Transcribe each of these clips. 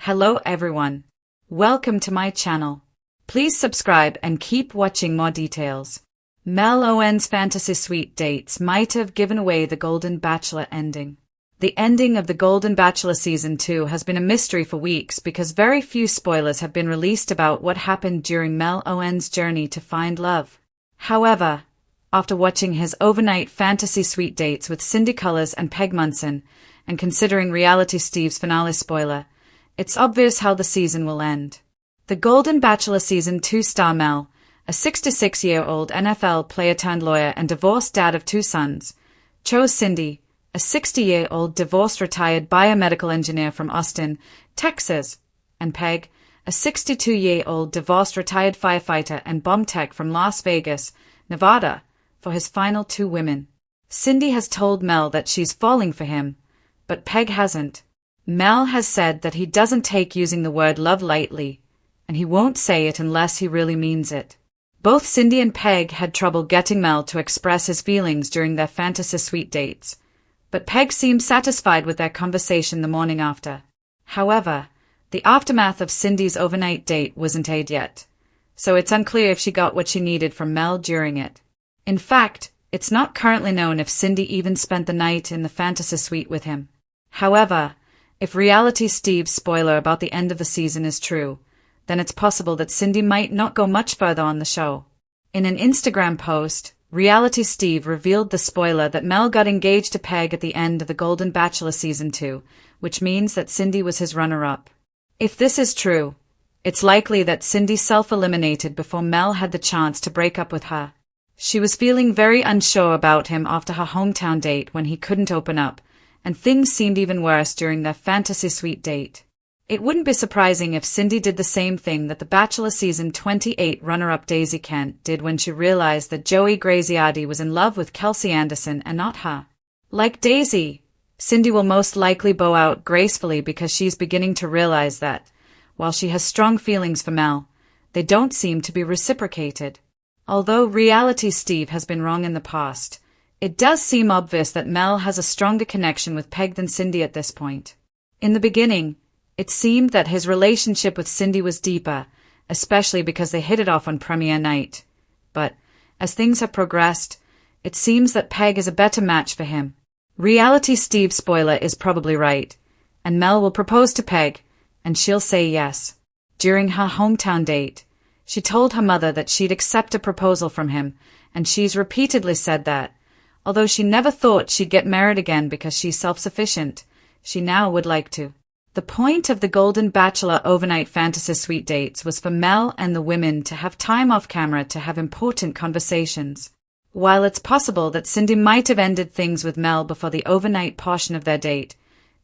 Hello everyone. Welcome to my channel. Please subscribe and keep watching more details. Mel Owens' fantasy suite dates might have given away the Golden Bachelor ending. The ending of the Golden Bachelor Season 2 has been a mystery for weeks because very few spoilers have been released about what happened during Mel Owens' journey to find love. However, after watching his overnight fantasy suite dates with Cindy Colors and Peg Munson, and considering Reality Steve's finale spoiler, it's obvious how the season will end. The Golden Bachelor Season 2 star Mel, a 66-year-old NFL player-turned-lawyer and divorced dad of 2 sons, chose Cindy, a 60-year-old divorced retired biomedical engineer from Austin, Texas, and Peg, a 62-year-old divorced retired firefighter and bomb tech from Las Vegas, Nevada, for his final 2 women. Cindy has told Mel that she's falling for him, but Peg hasn't. Mel has said that he doesn't take using the word love lightly, and he won't say it unless he really means it. Both Cindy and Peg had trouble getting Mel to express his feelings during their fantasy suite dates, but Peg seemed satisfied with their conversation the morning after. However, the aftermath of Cindy's overnight date wasn't aired yet, so it's unclear if she got what she needed from Mel during it. In fact, it's not currently known if Cindy even spent the night in the fantasy suite with him. However, if Reality Steve's spoiler about the end of the season is true, then it's possible that Cindy might not go much further on the show. In an Instagram post, Reality Steve revealed the spoiler that Mel got engaged to Peg at the end of the Golden Bachelor Season 2, which means that Cindy was his runner-up. If this is true, it's likely that Cindy self-eliminated before Mel had the chance to break up with her. She was feeling very unsure about him after her hometown date when he couldn't open up, and things seemed even worse during their fantasy suite date. It wouldn't be surprising if Cindy did the same thing that the Bachelor Season 28 runner-up Daisy Kent did when she realized that Joey Graziadei was in love with Kelsey Anderson and not her. Like Daisy, Cindy will most likely bow out gracefully because she's beginning to realize that, while she has strong feelings for Mel, they don't seem to be reciprocated. Although Reality Steve has been wrong in the past, it does seem obvious that Mel has a stronger connection with Peg than Cindy at this point. In the beginning, it seemed that his relationship with Cindy was deeper, especially because they hit it off on premiere night. But, as things have progressed, it seems that Peg is a better match for him. Reality Steve's spoiler is probably right, and Mel will propose to Peg, and she'll say yes. During her hometown date, she told her mother that she'd accept a proposal from him, and she's repeatedly said that, although she never thought she'd get married again because she's self-sufficient, she now would like to. The point of the Golden Bachelor overnight fantasy suite dates was for Mel and the women to have time off camera to have important conversations. While it's possible that Cindy might have ended things with Mel before the overnight portion of their date,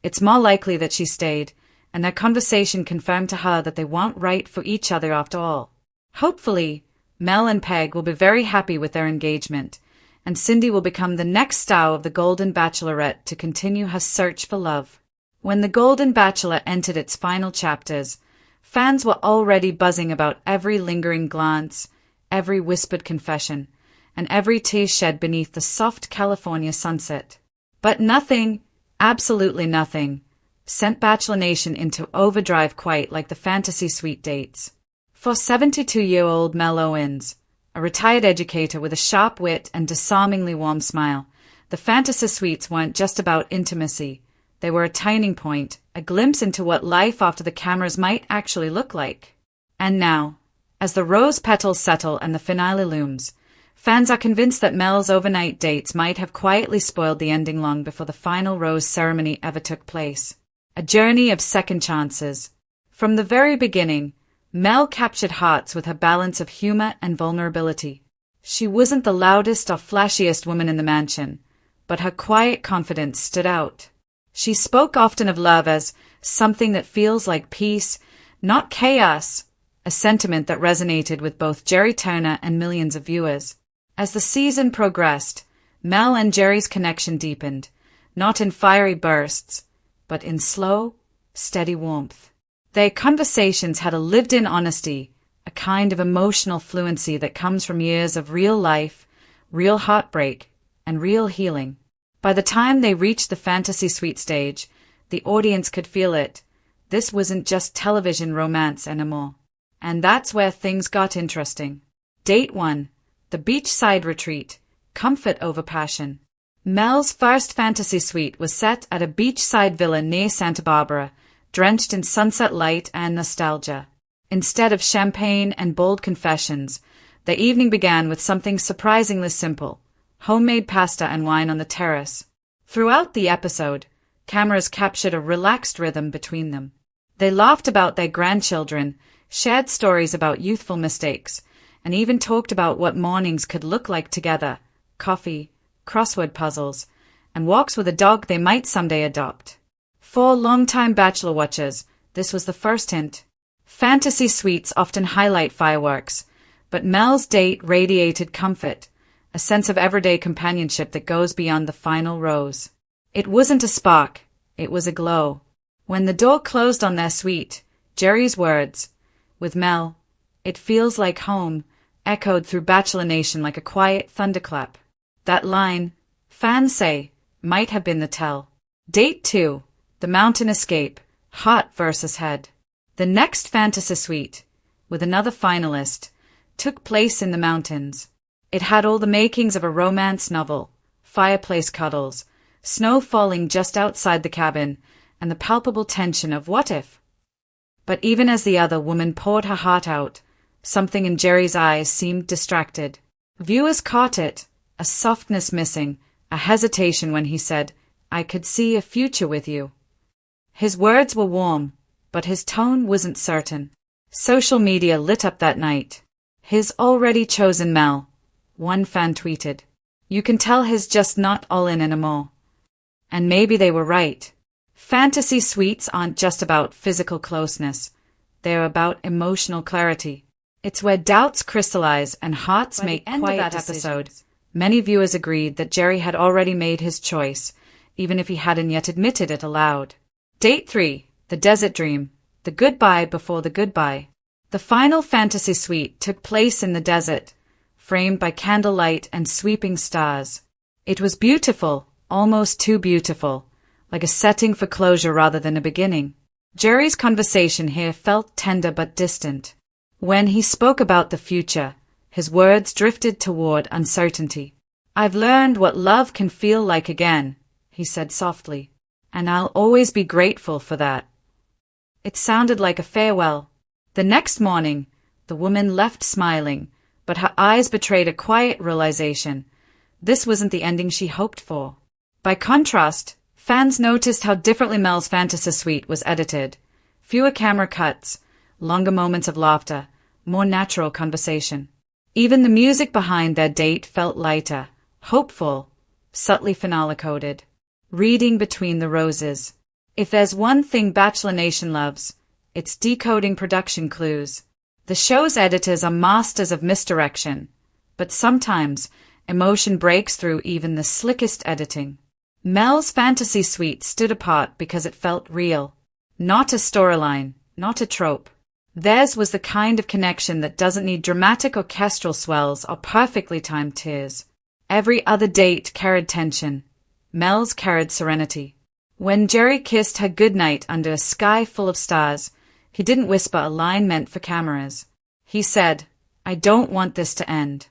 it's more likely that she stayed, and their conversation confirmed to her that they weren't right for each other after all. Hopefully, Mel and Peg will be very happy with their engagement, and Cindy will become the next star of the Golden Bachelorette to continue her search for love. When the Golden Bachelor entered its final chapters, fans were already buzzing about every lingering glance, every whispered confession, and every tear shed beneath the soft California sunset. But nothing, absolutely nothing, sent Bachelor Nation into overdrive quite like the fantasy suite dates. For 72-year-old Mel Owens, a retired educator with a sharp wit and disarmingly warm smile, the fantasy suites weren't just about intimacy. They were a turning point, a glimpse into what life after the cameras might actually look like. And now, as the rose petals settle and the finale looms, fans are convinced that Mel's overnight dates might have quietly spoiled the ending long before the final rose ceremony ever took place. A journey of second chances. From the very beginning, Mel captured hearts with her balance of humor and vulnerability. She wasn't the loudest or flashiest woman in the mansion, but her quiet confidence stood out. She spoke often of love as something that feels like peace, not chaos, a sentiment that resonated with both Jerry Turner and millions of viewers. As the season progressed, Mel and Jerry's connection deepened, not in fiery bursts, but in slow, steady warmth. Their conversations had a lived-in honesty, a kind of emotional fluency that comes from years of real life, real heartbreak, and real healing. By the time they reached the fantasy suite stage, the audience could feel it. This wasn't just television romance anymore. And that's where things got interesting. Date 1. The beachside retreat. Comfort over passion. Mel's first fantasy suite was set at a beachside villa near Santa Barbara, drenched in sunset light and nostalgia. Instead of champagne and bold confessions, the evening began with something surprisingly simple: homemade pasta and wine on the terrace. Throughout the episode, cameras captured a relaxed rhythm between them. They laughed about their grandchildren, shared stories about youthful mistakes, and even talked about what mornings could look like together: coffee, crossword puzzles, and walks with a dog they might someday adopt. For longtime Bachelor watchers, this was the first hint. Fantasy suites often highlight fireworks, but Mel's date radiated comfort, a sense of everyday companionship that goes beyond the final rose. It wasn't a spark, it was a glow. When the door closed on their suite, Jerry's words, "With Mel, it feels like home," echoed through Bachelor Nation like a quiet thunderclap. That line, fans say, might have been the tell. Date 2. The mountain escape. Heart versus head. The next fantasy suite, with another finalist, took place in the mountains. It had all the makings of a romance novel: fireplace cuddles, snow falling just outside the cabin, and the palpable tension of what if. But even as the other woman poured her heart out, something in Jerry's eyes seemed distracted. Viewers caught it, a softness missing, a hesitation when he said, "I could see a future with you." His words were warm, but his tone wasn't certain. Social media lit up that night. "His already chosen Mel," one fan tweeted. "You can tell he's just not all in anymore." And maybe they were right. Fantasy suites aren't just about physical closeness. They're about emotional clarity. It's where doubts crystallize and hearts make quiet decisions. Many viewers agreed that Jerry had already made his choice, even if he hadn't yet admitted it aloud. Date 3. The desert dream. The goodbye before the goodbye. The final fantasy suite took place in the desert, framed by candlelight and sweeping stars. It was beautiful, almost too beautiful, like a setting for closure rather than a beginning. Jerry's conversation here felt tender but distant. When he spoke about the future, his words drifted toward uncertainty. "I've learned what love can feel like again," he said softly, "and I'll always be grateful for that." It sounded like a farewell. The next morning, the woman left smiling, but her eyes betrayed a quiet realization. This wasn't the ending she hoped for. By contrast, fans noticed how differently Mel's fantasy suite was edited. Fewer camera cuts, longer moments of laughter, more natural conversation. Even the music behind their date felt lighter, hopeful, subtly finale-coded. Reading between the roses. If there's one thing Bachelor Nation loves, it's decoding production clues. The show's editors are masters of misdirection, but sometimes emotion breaks through even the slickest editing. Mel's fantasy suite stood apart because it felt real. Not a storyline, not a trope. Theirs was the kind of connection that doesn't need dramatic orchestral swells or perfectly timed tears. Every other date carried tension. Mel's carried serenity. When Jerry kissed her goodnight under a sky full of stars, he didn't whisper a line meant for cameras. He said, "I don't want this to end."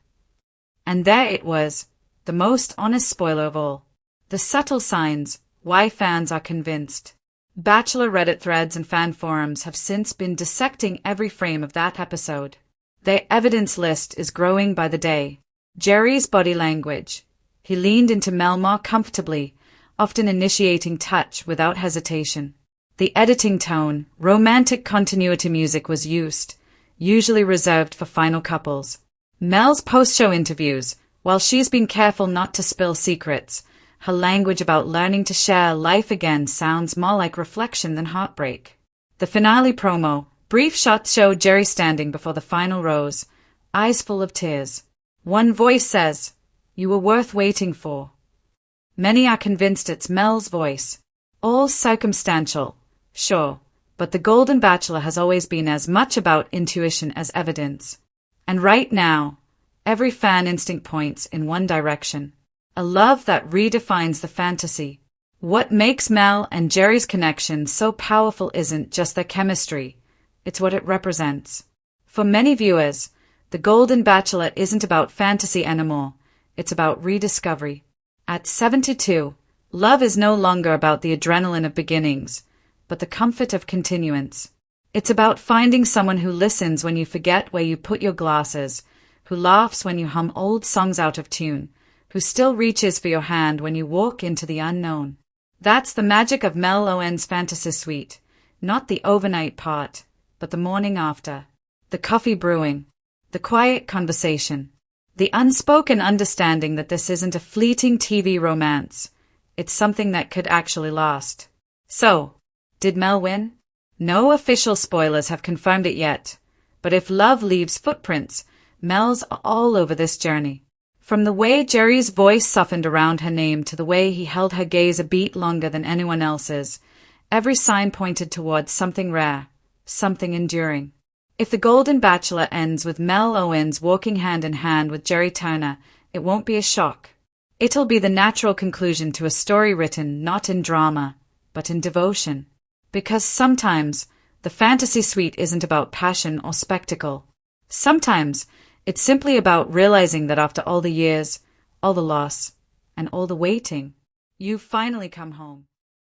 And there it was, the most honest spoiler of all. The subtle signs, why fans are convinced. Bachelor Reddit threads and fan forums have since been dissecting every frame of that episode. Their evidence list is growing by the day. Jerry's body language. He leaned into Mel more comfortably, often initiating touch without hesitation. The editing tone, romantic continuity music was used, usually reserved for final couples. Mel's post-show interviews, while she's been careful not to spill secrets, her language about learning to share life again sounds more like reflection than heartbreak. The finale promo, brief shots show Jerry standing before the final rose, eyes full of tears. One voice says, "You were worth waiting for." Many are convinced it's Mel's voice. All circumstantial, sure, but the Golden Bachelor has always been as much about intuition as evidence. And right now, every fan instinct points in one direction. A love that redefines the fantasy. What makes Mel and Jerry's connection so powerful isn't just their chemistry, it's what it represents. For many viewers, The Golden Bachelor isn't about fantasy anymore, it's about rediscovery. At 72, love is no longer about the adrenaline of beginnings, but the comfort of continuance. It's about finding someone who listens when you forget where you put your glasses, who laughs when you hum old songs out of tune, who still reaches for your hand when you walk into the unknown. That's the magic of Mel Owens' fantasy suite, not the overnight part, but the morning after, the coffee brewing, the quiet conversation, the unspoken understanding that this isn't a fleeting TV romance, it's something that could actually last. So, did Mel win? No official spoilers have confirmed it yet, but if love leaves footprints, Mel's all over this journey. From the way Jerry's voice softened around her name to the way he held her gaze a beat longer than anyone else's, every sign pointed towards something rare, something enduring. If The Golden Bachelor ends with Mel Owens walking hand in hand with Jerry Turner, it won't be a shock. It'll be the natural conclusion to a story written not in drama, but in devotion. Because sometimes the fantasy suite isn't about passion or spectacle. Sometimes it's simply about realizing that after all the years, all the loss, and all the waiting, you've finally come home.